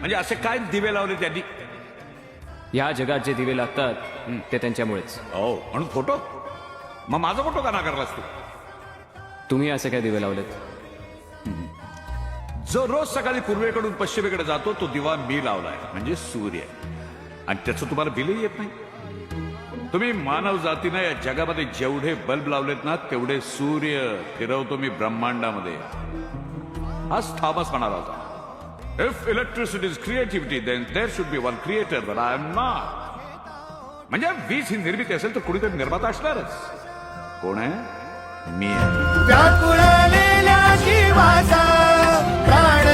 म्हणजे असे काय दिवे लावले त्यांनी? या जगात जे दिवे लागतात ते त्यांच्यामुळेच. हो, म्हणून फोटो? मग माझा फोटो का नाकारलास तू? तुम्ही असे काय दिवे लावलेत? जो रोज सकाळी पूर्वेकडून पश्चिमेकडे जातो तो दिवा मी लावलाय, म्हणजे सूर्य. आणि त्याचं तुम्हाला बिलही येत नाही. तुम्ही मानव जातीनं या जगामध्ये जेवढे बल्ब लावलेत ना तेवढे सूर्य फिरवतो मी ब्रह्मांडामध्ये. आज थॉमस म्हणाला होता, if electricity is creativity then there should be one creator, but I am not. म्हणजे वीज ही निर्मिती असेल तर कुणीतरी निर्माता असणारच. कोण आहे? मी आहे. व्याकुळलेल्या जीवाचा प्राण